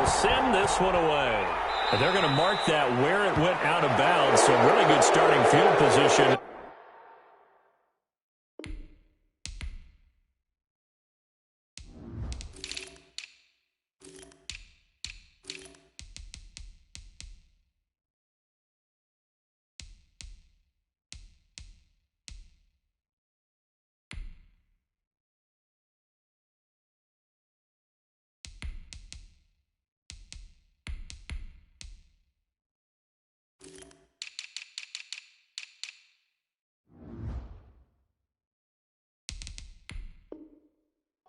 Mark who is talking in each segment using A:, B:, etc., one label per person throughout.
A: send this one away. And they're going to mark that where it went out of bounds, so really good starting field position.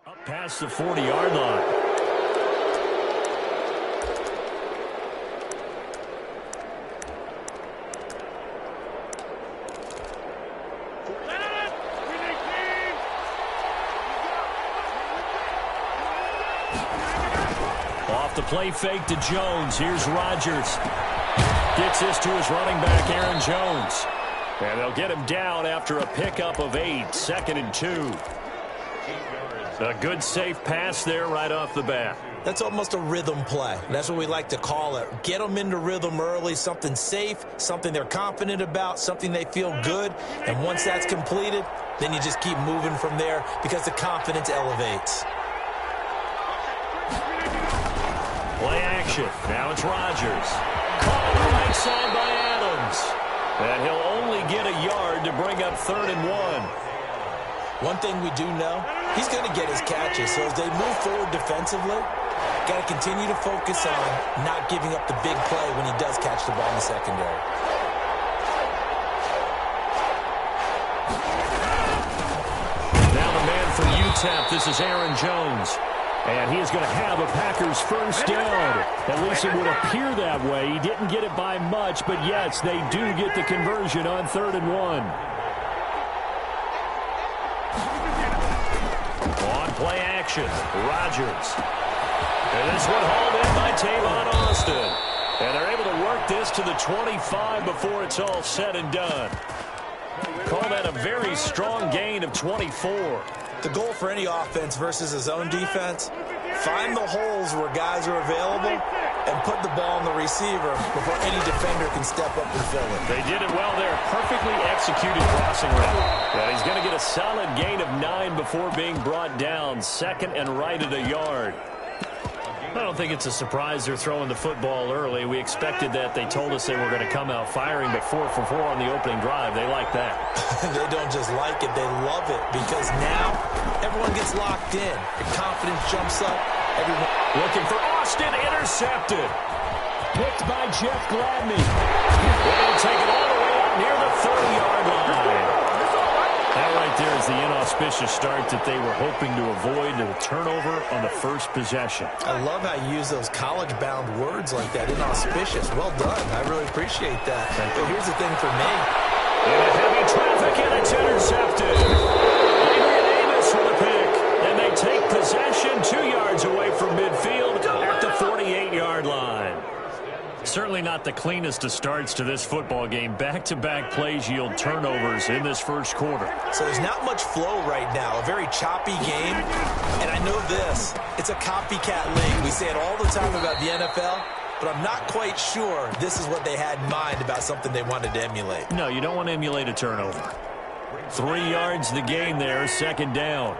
A: Up past the 40-yard line. Off the play fake to Jones. Here's Rodgers. Gets this to his running back, Aaron Jones. And they'll get him down after a pickup of 8, 2nd and 2. A good, safe pass there right off the bat.
B: That's almost a rhythm play. That's what we like to call it. Get them into rhythm early, something safe, something they're confident about, something they feel good. And once that's completed, then you just keep moving from there because the confidence elevates.
A: Play action. Now it's Rodgers. Caught on the right side by Adams. And he'll only get a yard to bring up 3rd and 1.
B: One thing we do know, he's going to get his catches. So as they move forward defensively, got to continue to focus on not giving up the big play when he does catch the ball in the secondary.
A: Now the man from UTEP, this is Aaron Jones. And he is going to have a Packers first down. At least it would appear that way. He didn't get it by much, but yes, they do get the conversion on 3rd and 1. Play action. Rodgers. And this one hauled in by Tavon Austin. And they're able to work this to the 25 before it's all said and done. Call that a very strong gain of 24.
B: The goal for any offense versus a zone defense, find the holes where guys are available and put the ball on the receiver before any defender can step up and fill it.
A: They did it well there. Perfectly executed crossing route. And he's going to get a solid gain of 9 before being brought down. 2nd and right at a yard. I don't think it's a surprise they're throwing the football early. We expected that. They told us they were going to come out firing, but 4 for 4 on the opening drive. They like that.
B: They don't just like it. They love it because now everyone gets locked in. The confidence jumps up. Everyone
A: looking for Austin. Intercepted. Picked by Jeff Gladney. They'll take it all the way up near the 30-yard line. That right there is the inauspicious start that they were hoping to avoid, the turnover on the first possession.
B: I love how you use those college-bound words like that, inauspicious. Well done. I really appreciate that. But here's the thing for me.
A: In heavy traffic, and it's intercepted. Adrian Amos for the pick, and they take possession 2 yards away from midfield at the 48-yard line. Certainly not the cleanest of starts to this football game. Back-to-back plays yield turnovers in this first quarter.
B: So there's not much flow right now. A very choppy game. And I know this. It's a copycat league. We say it all the time about the NFL, but I'm not quite sure this is what they had in mind about something they wanted to emulate.
A: No, you don't want to emulate a turnover. 3 yards the gain there, 2nd down.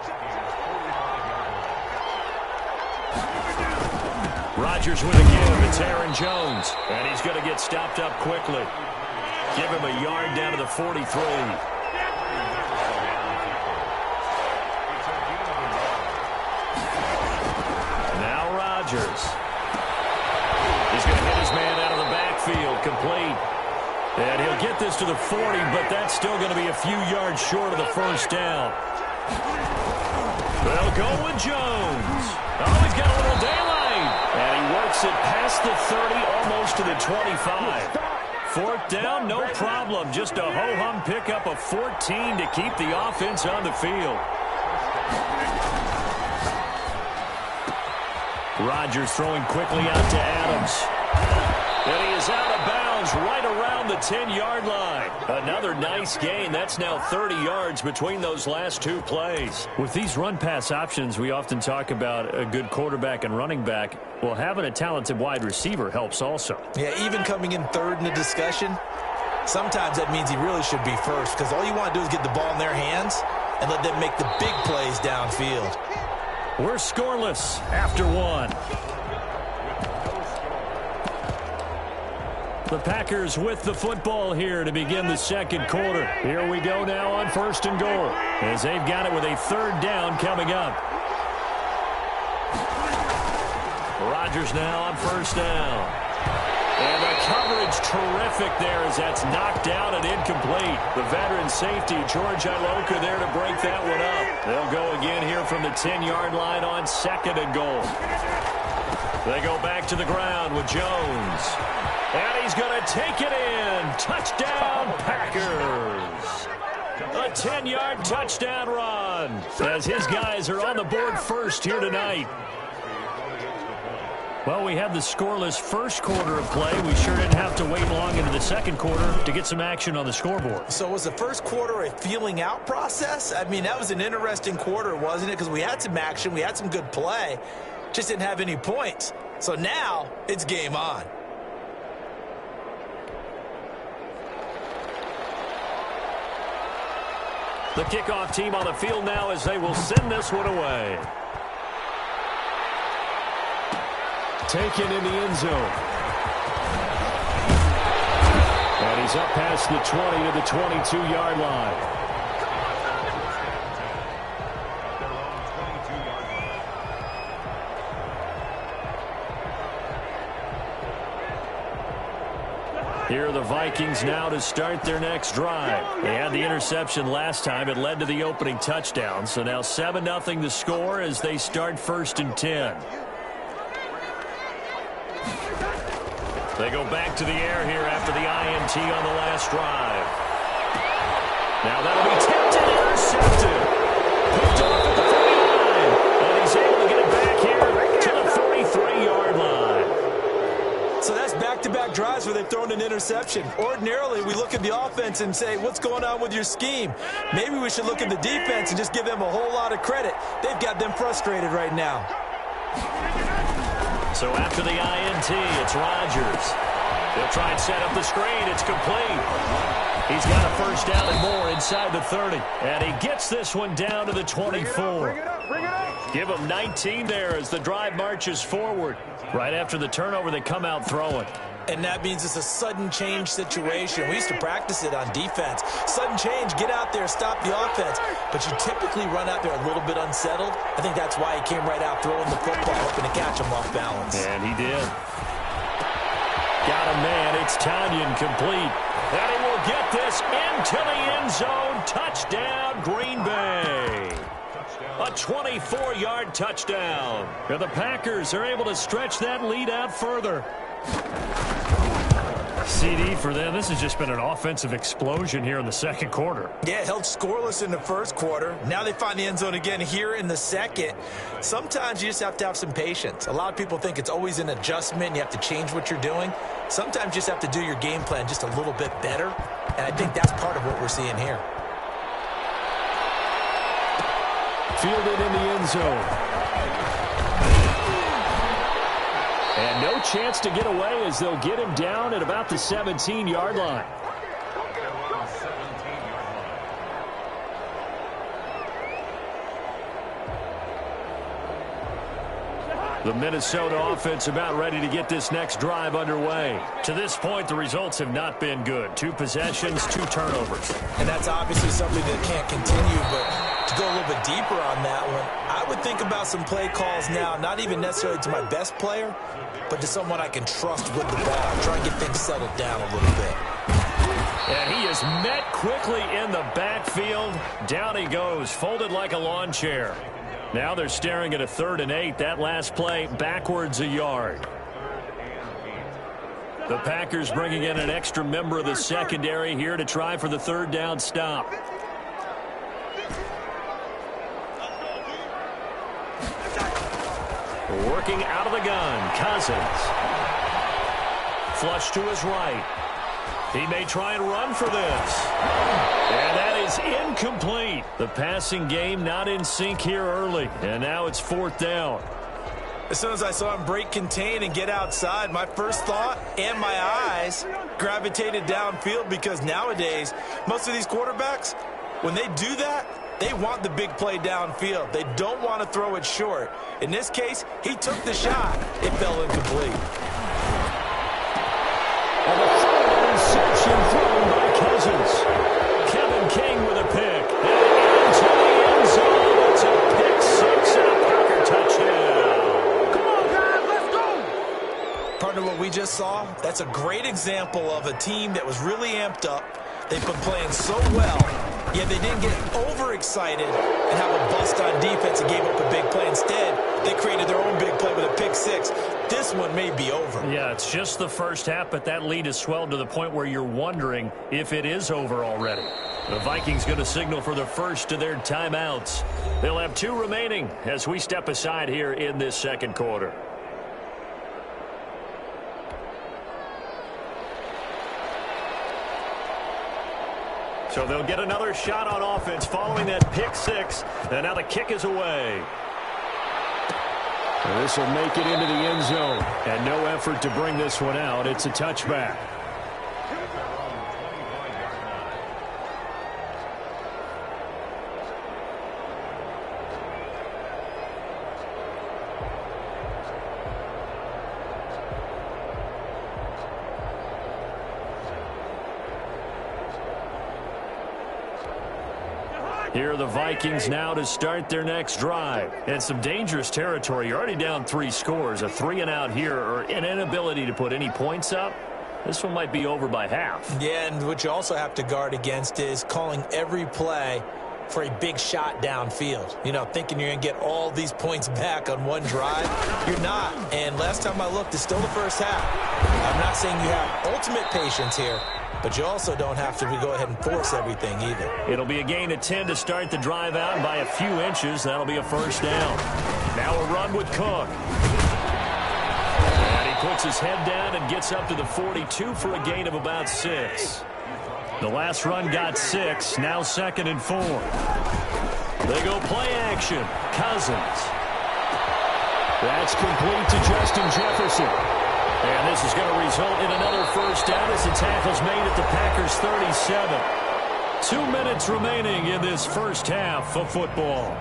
A: Rodgers with a give. It's Aaron Jones. And he's going to get stopped up quickly. Give him a yard down to the 43. Now Rodgers. He's going to hit his man out of the backfield. Complete. And he'll get this to the 40, but that's still going to be a few yards short of the first down. They'll go with Jones. Oh, he's got a little daylight. And he works it past the 30, almost to the 25. 4th down, no problem. Just a ho-hum pickup of 14 to keep the offense on the field. Rodgers throwing quickly out to Adams. And he is out of bounds goes right around the 10-yard line. Another nice gain. That's now 30 yards between those last two plays. With these run-pass options, we often talk about a good quarterback and running back. Well, having a talented wide receiver helps also.
B: Yeah, even coming in third in the discussion, sometimes that means he really should be first, because all you want to do is get the ball in their hands and let them make the big plays downfield.
A: We're scoreless after one. The Packers with the football here to begin the second quarter. Here we go now on 1st and goal, as they've got it with a 3rd down coming up. Rodgers now on 1st down. And the coverage terrific there as that's knocked down and incomplete. The veteran safety, George Iloka, there to break that one up. They'll go again here from the 10-yard line on 2nd and goal. They go back to the ground with Jones. And he's going to take it in. Touchdown, Packers. A 10-yard touchdown run as his guys are on the board first here tonight. Well, we had the scoreless first quarter of play. We sure didn't have to wait long into the second quarter to get some action on the scoreboard.
B: So was the first quarter a feeling out process? I mean, that was an interesting quarter, wasn't it? Because we had some action. We had some good play. Just didn't have any points. So now it's game on.
A: The kickoff team on the field now as they will send this one away. Taken in the end zone. And he's up past the 20 to the 22-yard line. Here are the Vikings now to start their next drive. They had the interception last time. It led to the opening touchdown. So now 7-0 the score as they start 1st and 10. They go back to the air here after the INT on the last drive. Now that'll be tipped and intercepted. Picked off at the 39. And he's able to get it back here to the 43-yard line.
B: So that's back-to-back drives where they've thrown an interception. Ordinarily, we look at the offense and say, what's going on with your scheme? Maybe we should look at the defense and just give them a whole lot of credit. They've got them frustrated right now.
A: So after the INT, it's Rodgers. They'll try and set up the screen. It's complete. He's got a 1st down and more inside the 30. And he gets this one down to the 24. Give him 19 there as the drive marches forward. Right after the turnover, they come out throwing.
B: And that means it's a sudden change situation. We used to practice it on defense. Sudden change, get out there, stop the offense. But you typically run out there a little bit unsettled. I think that's why he came right out throwing the football, hoping to catch him off balance.
A: And he did. Got a man. It's Tanyan complete. And he will get this into the end zone. Touchdown, Green Bay. A 24-yard touchdown. And the Packers are able to stretch that lead out further. CD for them. This has just been an offensive explosion here in the second quarter.
B: Yeah, held scoreless in the first quarter. Now they find the end zone again here in the second. Sometimes you just have to have some patience. A lot of people think it's always an adjustment. You have to change what you're doing. Sometimes you just have to do your game plan just a little bit better. And I think that's part of what we're seeing here.
A: Fielded in the end zone. And no chance to get away as they'll get him down at about the 17-yard line. The Minnesota offense about ready to get this next drive underway. To this point, the results have not been good. 2 possessions, 2 turnovers.
B: And that's obviously something that can't continue, but to go a little bit deeper on that one, I would think about some play calls now, not even necessarily to my best player, but to someone I can trust with the ball. Try and get things settled down a little bit.
A: And he is met quickly in the backfield. Down he goes, folded like a lawn chair. Now they're staring at a 3rd and 8. That last play backwards a yard. The Packers bringing in an extra member of the secondary here to try for the 3rd down stop. Working out of the gun, Cousins. Flush to his right. He may try and run for this. And that is incomplete. The passing game not in sync here early. And now it's 4th down.
B: As soon as I saw him break contain and get outside, my first thought and my eyes gravitated downfield, because nowadays, most of these quarterbacks, when they do that, they want the big play downfield. They don't want to throw it short. In this case, he took the shot. It fell incomplete.
A: And a full interception thrown by Cousins. Kevin King with a pick. And into the end zone. It's a pick 6 and a Packer touchdown.
C: Come on, guys, let's go.
B: Partner, what we just saw, that's a great example of a team that was really amped up. They've been playing so well, yet they didn't get overexcited and have a bust on defense and gave up a big play. Instead, they created their own big play with a pick 6. This one may be over.
A: Yeah, it's just the first half, but that lead has swelled to the point where you're wondering if it is over already. The Vikings going to signal for the first of their timeouts. They'll have 2 remaining as we step aside here in this second quarter. So they'll get another shot on offense following that pick 6. And now the kick is away. And this will make it into the end zone. And no effort to bring this one out. It's a touchback. Here are the Vikings now to start their next drive. And some dangerous territory. You're already down 3 scores. A 3-and-out here, or an inability to put any points up. This one might be over by half. Yeah, and what you also have to guard against is calling every play for a big shot downfield. You know, thinking you're going to get all these points back on one drive. You're not. And last time I looked, it's still the first half. I'm not saying you have ultimate patience here, but you also don't have to go ahead and force everything either. It'll be a gain of 10 to start the drive out by a few inches. That'll be a first down. Now a run with Cook. And he puts his head down and gets up to the 42 for a gain of about 6. The last run got 6. Now 2nd and 4. They go play action. Cousins. That's complete to Justin Jefferson. And this is going to result in another first down as the tackle's made at the Packers' 37. 2 minutes remaining in this first half of football.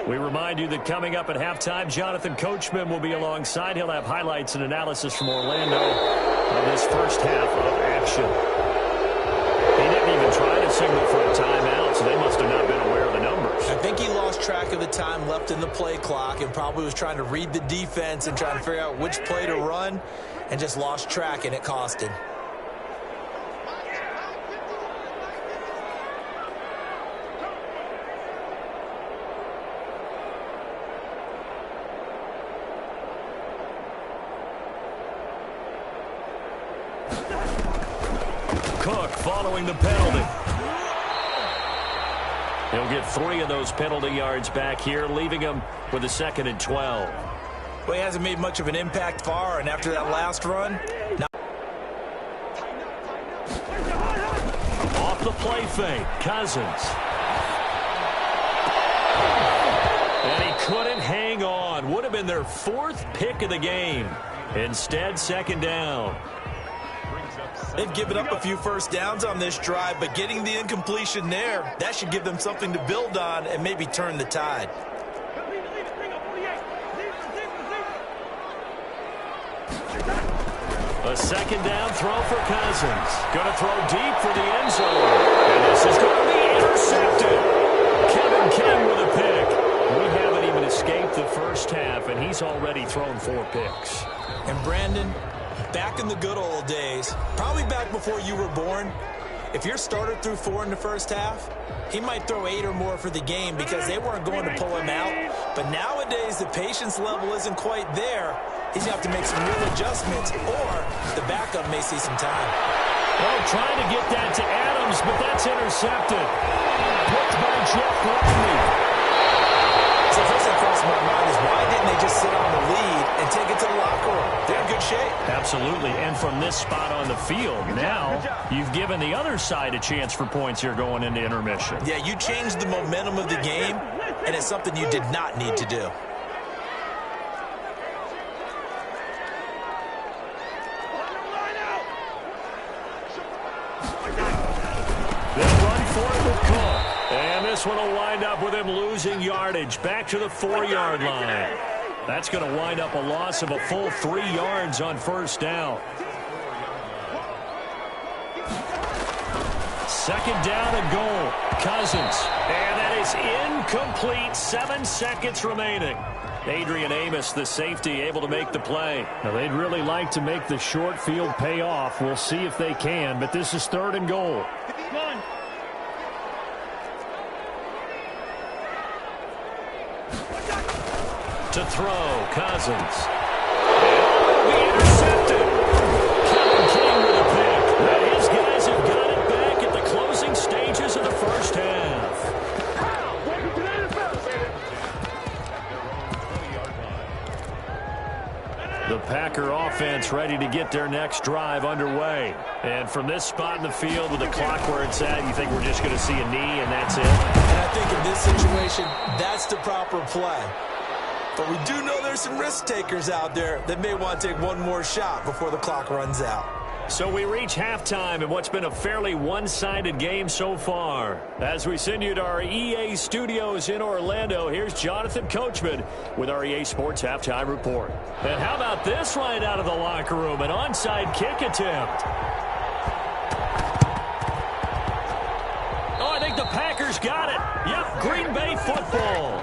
A: We remind you that coming up at halftime, Jonathan Coachman will be alongside. He'll have highlights and analysis from Orlando on this first half of action. He didn't even try to signal for a timeout, so they must have not been aware of the numbers. I think he lost track of the time left in the play clock and probably was trying to read the defense and trying to figure out which play to run and just lost track, and it cost him. Cook following the penalty. He'll get 3 of those penalty yards back here, leaving him with a 2nd and 12. Well, he hasn't made much of an impact far, and after that last run, off the play fake, Cousins. And he couldn't hang on. Would have been their 4th pick of the game. Instead, 2nd down. They've given up a few first downs on this drive, but getting the incompletion there, that should give them something to build on and maybe turn the tide. A 2nd down throw for Cousins. Going to throw deep for the end zone. And this is going to be intercepted. Kevin King with a pick. We haven't even escaped the first half, and he's already thrown 4 picks. And Brandon, back in the good old days, probably back before you were born,
B: If your starter threw 4 in the first half, he might throw 8 or more for the game because they weren't going to pull him out. But nowadays, the patience level isn't quite there. He's going to have to make some real adjustments, or the backup may see some time.
A: Oh, trying to get that to Adams, but that's intercepted. Picked by Jeff Gladney.
B: So the first thing that crosses my mind is why didn't they just sit on the lead and take it to the locker room? They're in good shape.
A: Absolutely, and from this spot on the field, now you've given the other side a chance for points here going into intermission.
B: Yeah, you changed the momentum of the game, and it's something you did not need to do.
A: They'll run for it with Cook. And this one will wind up with him losing yardage back to the 4-yard line. That's going to wind up a loss of a full 3 yards on first down. Second down and goal. Cousins. And that is incomplete. 7 seconds remaining. Adrian Amos, the safety, able to make the play. Now, they'd really like to make the short field pay off. We'll see if they can, but this is 3rd and goal. To throw, Cousins. And be intercepted. Kevin King with a pick. Now his guys have got it back at the closing stages of the first half. The Packer offense ready to get their next drive underway. And from this spot in the field with the clock where it's at, you think we're just going to see a knee and that's it?
B: And I think in this situation, that's the proper play. But we do know there's some risk takers out there that may want to take one more shot before the clock runs out.
A: So we reach halftime in what's been a fairly one-sided game so far. As we send you to our EA studios in Orlando, here's Jonathan Coachman with our EA Sports Halftime Report. And how about this right out of the locker room? An onside kick attempt. Oh, I think the Packers got it. Yep, Green Bay football.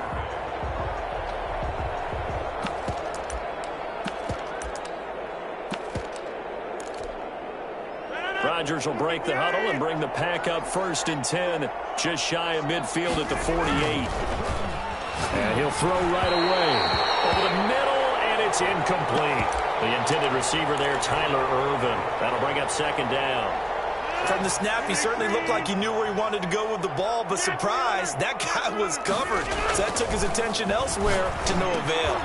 A: Rodgers will break the huddle and bring the Pack up 1st and 10, just shy of midfield at the 48. And he'll throw right away. Over the middle, and it's incomplete. The intended receiver there, Tyler Irvin. That'll bring up 2nd down.
B: From the snap, he certainly looked like he knew where he wanted to go with the ball, but surprise, that guy was covered. So that took his attention elsewhere to no avail.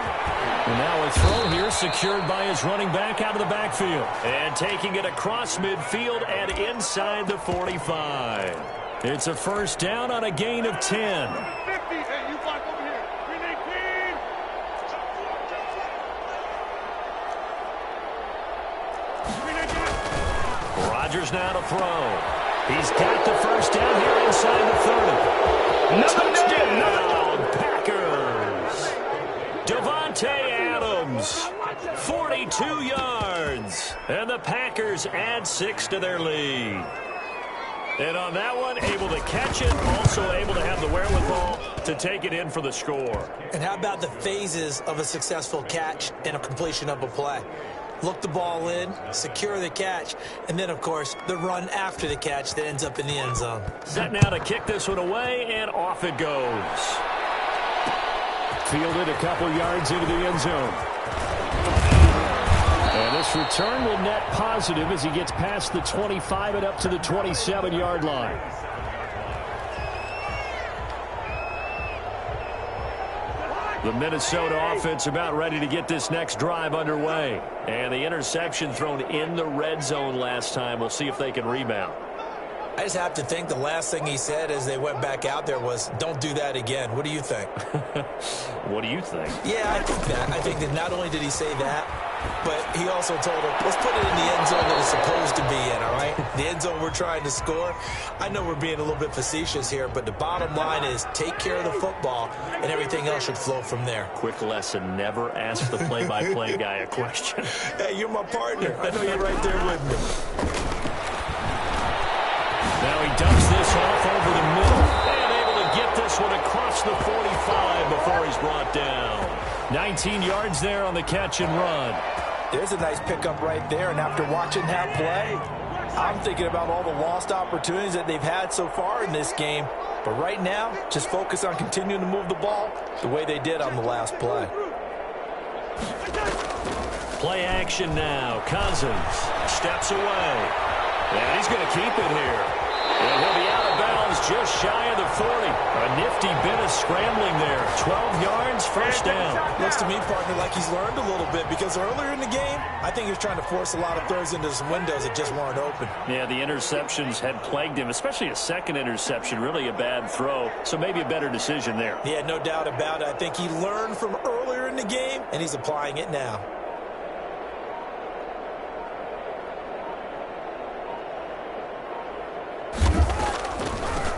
A: And now a throw here secured by his running back out of the backfield. And taking it across midfield and inside the 45. It's a 1st down on a gain of 10.
C: 50, hey, you block over here. 319.
A: Rodgers now to throw. He's got the 1st down here inside the 30. Touchdown, Packers. Devontae Adams, 42 yards. And the Packers add 6 to their lead. And on that one, able to catch it, also able to have the wherewithal to take it in for the score.
B: And how about the phases of a successful catch and a completion of a play? Look the ball in, secure the catch, and then, of course, the run after the catch that ends up in the end zone.
A: Set now to kick this one away, and off it goes. Fielded a couple yards into the end zone. And this return will net positive as he gets past the 25 and up to the 27-yard line. The Minnesota offense about ready to get this next drive underway. And the interception thrown in the red zone last time. We'll see if they can rebound.
B: I just have to think the last thing he said as they went back out there was, don't do that again. What do you think?
A: What do you think?
B: Yeah, I think that. I think that not only did he say that, but he also told him, let's put it in the end zone that it's supposed to be in, all right? The end zone we're trying to score. I know we're being a little bit facetious here, but the bottom line is take care of the football, and everything else should flow from there.
A: Quick lesson, never ask the play-by-play guy a question.
B: Hey, you're my partner. I know you're right there with me.
A: Now he dumps this off over the middle. And able to get this one across the 45 before he's brought down. 19 yards there on the catch and run.
B: There's a nice pickup right there, and after watching that play, I'm thinking about all the lost opportunities that they've had so far in this game. But right now, just focus on continuing to move the ball the way they did on the last play.
A: Play action now. Cousins steps away. And he's going to keep it here. And he'll be out of bounds just shy of the 40. A nifty bit of scrambling there. 12 yards, first down.
B: Looks to me, partner, like he's learned a little bit because earlier in the game, I think he was trying to force a lot of throws into some windows that just weren't open.
A: Yeah, the interceptions had plagued him, especially a second interception, really a bad throw. So maybe a better decision there.
B: Yeah, no doubt about it. I think he learned from earlier in the game, and he's applying it now.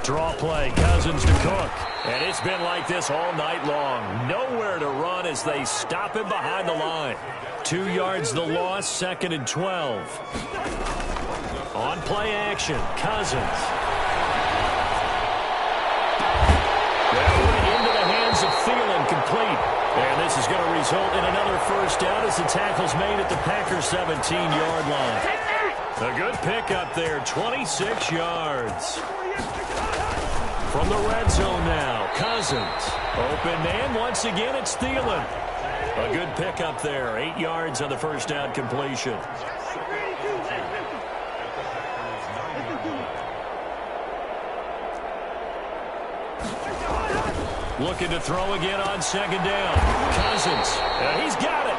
A: Draw play, Cousins to Cook. And it's been like this all night long. Nowhere to run as they stop him behind the line. 2 yards the loss, 2nd and 12. On play action, Cousins. Into the hands of Thielen, complete. And this is going to result in another first down as the tackle's made at the Packers' 17-yard line. A good pickup there, 26 yards. From the red zone now, Cousins. Open man, once again it's Thielen. A good pickup there, 8 yards on the first down completion. Looking to throw again on 2nd down. Cousins, he's got it.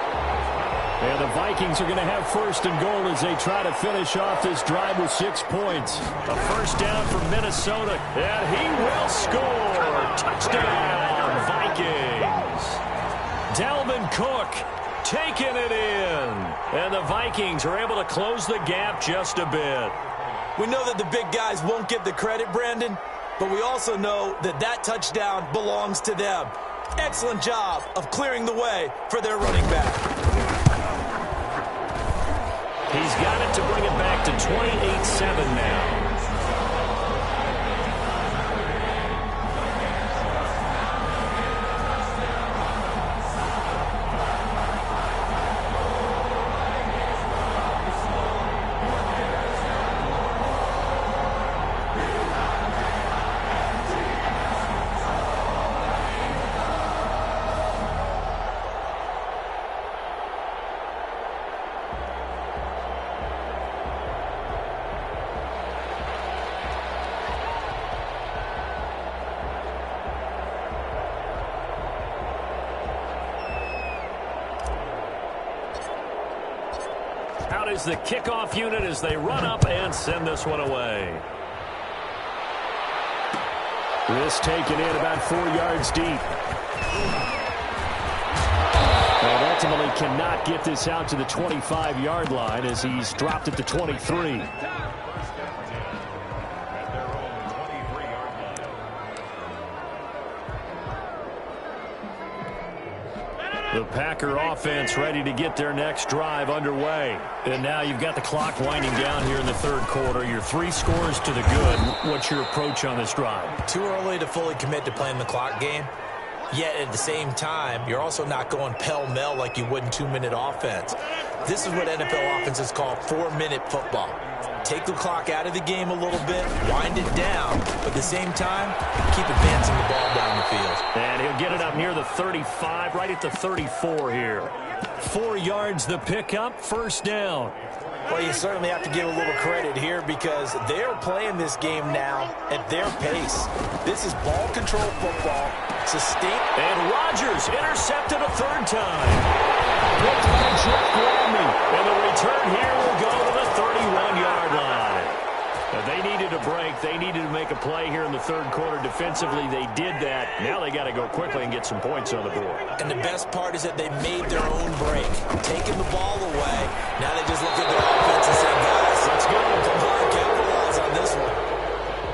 A: And the Vikings are going to have 1st and goal as they try to finish off this drive with 6 points. A first down from Minnesota, and he will score. Touchdown, Vikings. Dalvin Cook taking it in. And the Vikings are able to close the gap just a bit.
B: We know that the big guys won't get the credit, Brandon, but we also know that that touchdown belongs to them. Excellent job of clearing the way for their running back.
A: He's got it to bring it back to 28-7 now. Out is the kickoff unit as they run up and send this one away. This taken in about 4 yards deep. And ultimately cannot get this out to the 25-yard line as he's dropped at the 23. The Packer offense ready to get their next drive underway. And now you've got the clock winding down here in the 3rd quarter. Your 3 scores to the good. What's your approach on this drive?
B: Too early to fully commit to playing the clock game. Yet at the same time, you're also not going pell-mell like you would in 2-minute offense. This is what NFL offenses call 4-minute football. Take the clock out of the game a little bit, wind it down, but at the same time, keep advancing the ball down the field.
A: And he'll get it up near the 35, right at the 34 here. 4 yards the pickup, first down.
B: Well, you certainly have to give a little credit here because they're playing this game now at their pace. This is ball control football, sustained.
A: And Rodgers intercepted a 3rd time. Picked by Jeff Gladney. And the return here will go to the 31-yard line. They needed a break. They needed to make a play here in the 3rd quarter. Defensively, they did that. Now they got to go quickly and get some points on the board.
B: And the best part is that they made their own break, taking the ball away. Now they just look at their offense and say, guys, let's go. Come on, capitalize on this one.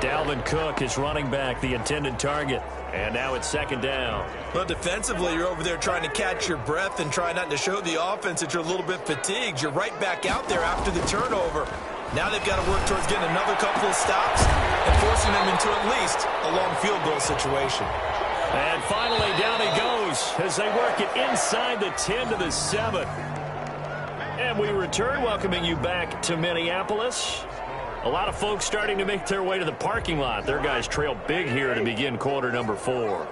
A: Dalvin Cook is running back, the intended target. And now it's 2nd down.
B: Well, defensively, you're over there trying to catch your breath and try not to show the offense that you're a little bit fatigued. You're right back out there after the turnover. Now they've got to work towards getting another couple of stops and forcing them into at least a long field goal situation.
A: And finally, down he goes as they work it inside the 10 to the 7. And we return, welcoming you back to Minneapolis. A lot of folks starting to make their way to the parking lot. Their guys trail big here to begin quarter number 4.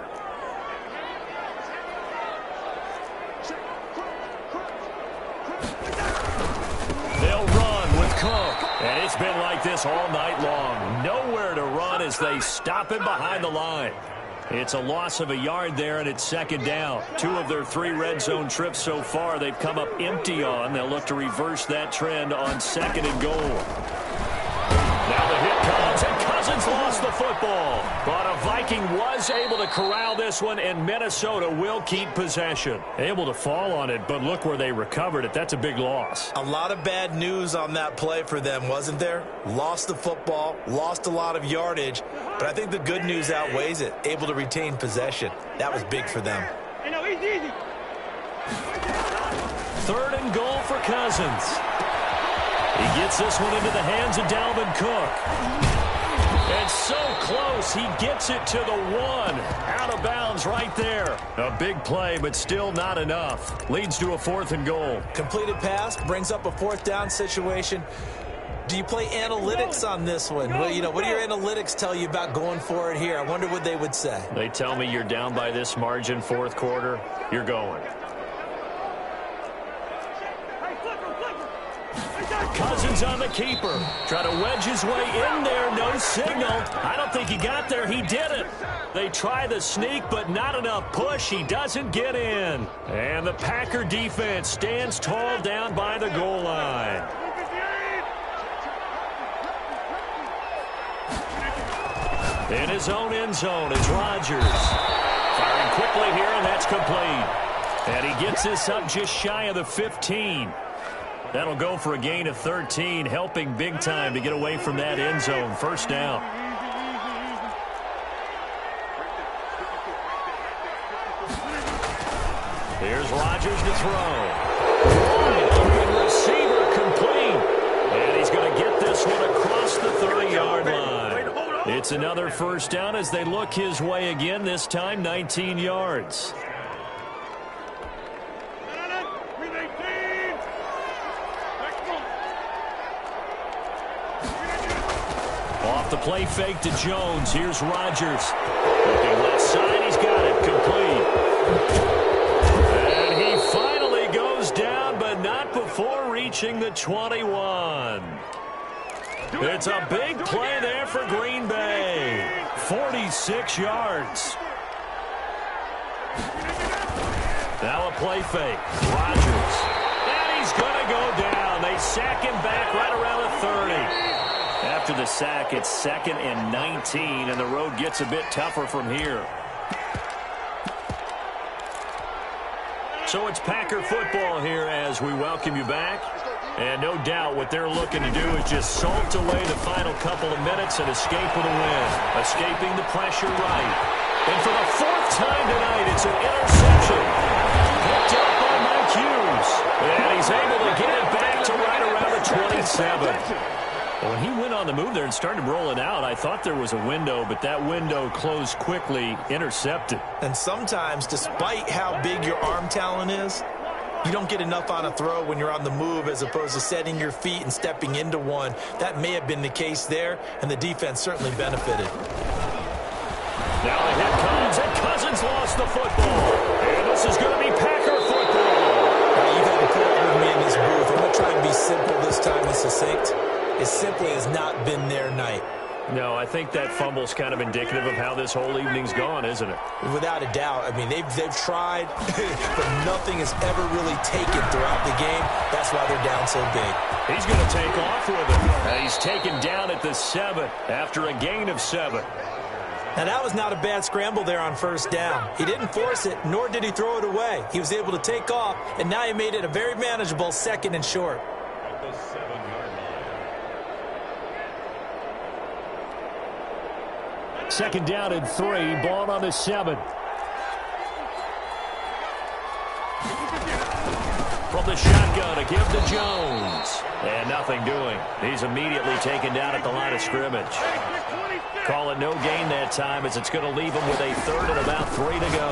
A: They'll run with Cook. And it's been like this all night long. Nowhere to run as they stop him behind the line. It's a loss of a yard there, and it's second down. 2 of their 3 red zone trips so far they've come up empty on. They'll look to reverse that trend on second and goal. Now the hit comes, and Cousins lost the football. But a Viking was able to corral this one, and Minnesota will keep possession. Able to fall on it, but look where they recovered it. That's a big loss.
B: A lot of bad news on that play for them, wasn't there? Lost the football, lost a lot of yardage, but I think the good news outweighs it. Able to retain possession. That was big for them.
C: Easy.
A: Third and goal for Cousins. He gets this one into the hands of Dalvin Cook. And so close, he gets it to the 1. Out of bounds right there. A big play, but still not enough. Leads to a 4th and goal.
B: Completed pass, brings up a 4th down situation. Do you play analytics on this one? Well, you know, what do your analytics tell you about going for it here? I wonder what they would say.
A: They tell me you're down by this margin, 4th quarter, you're going. Cousins on the keeper. Try to wedge his way in there. No signal. I don't think he got there. He did it. They try the sneak, but not enough push. He doesn't get in. And the Packer defense stands tall down by the goal line. In his own end zone is Rodgers. Firing quickly here, and that's complete. And he gets this up just shy of the 15. That'll go for a gain of 13, helping big time to get away from that end zone. First down. Here's Rodgers to throw. Open receiver complete. And he's going to get this one across the 30-yard line. It's another first down as they look his way again, this time 19 yards. Off the play fake to Jones. Here's Rodgers. Looking left side. He's got it. Complete. And he finally goes down, but not before reaching the 21. It's a big play there for Green Bay. 46 yards. Now a play fake. Rodgers. And he's going to go down. They sack him back right around the 30. After the sack, it's 2nd and 19, and the road gets a bit tougher from here. So it's Packer football here as we welcome you back. And no doubt what they're looking to do is just salt away the final couple of minutes and escape with a win. Escaping the pressure right. And for the 4th time tonight, it's an interception. Picked up by Mike Hughes. And he's able to get it back to right around the 27. When he went on the move there and started rolling out, I thought there was a window, but that window closed quickly, intercepted.
B: And sometimes, despite how big your arm talent is, you don't get enough on a throw when you're on the move as opposed to setting your feet and stepping into one. That may have been the case there, and the defense certainly benefited.
A: Now the hit comes, and Cousins lost the football. And this is going to be Packer football.
B: Now, you got to put up with me in this booth. I'm going to try and be simple this time and succinct. It simply has not been their night.
A: No, I think that fumble's kind of indicative of how this whole evening's gone, isn't it?
B: Without a doubt. I mean, they've tried, but nothing has ever really taken throughout the game. That's why they're down so big.
A: He's going to take off with it. He's taken down at the 7 after a gain of 7.
B: Now, that was not a bad scramble there on first down. He didn't force it, nor did he throw it away. He was able to take off, and now he made it a very manageable 2nd and short.
A: Second down and 3, ball on the 7. From the shotgun, a give to Jones. And nothing doing. He's immediately taken down at the line of scrimmage. Call it no gain that time as it's going to leave him with a 3rd and about 3 to go.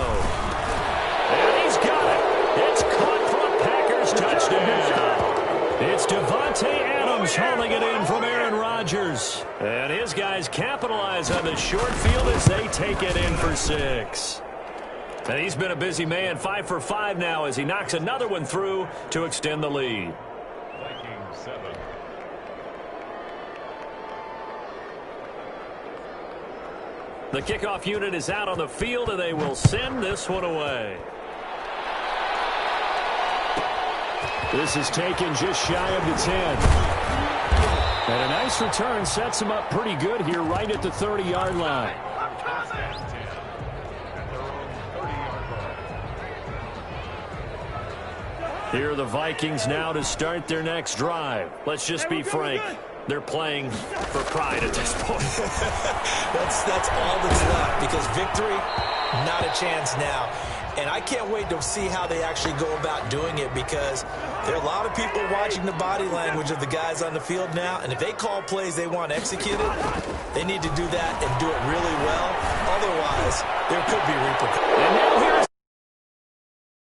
A: And he's got it. It's caught for a Packers touchdown. It's Devontae Adams Vikings holding it in from Aaron Rodgers. And his guys capitalize on the short field as they take it in for 6. And he's been a busy man, 5 for 5 now as he knocks another one through to extend the lead.
C: Vikings 7.
A: The kickoff unit is out on the field, and they will send this one away. This is taken just shy of the 10. And a nice return sets him up pretty good here right at the 30-yard line. Here are the Vikings now to start their next drive. Let's just be frank. They're playing for pride at this point.
B: That's all that's left, because victory, not a chance now. And I can't wait to see how they actually go about doing it, because there are a lot of people watching the body language of the guys on the field now, and if they call plays they want executed, they need to do that and do it really well. Otherwise, there could be repercussions.
A: And now here's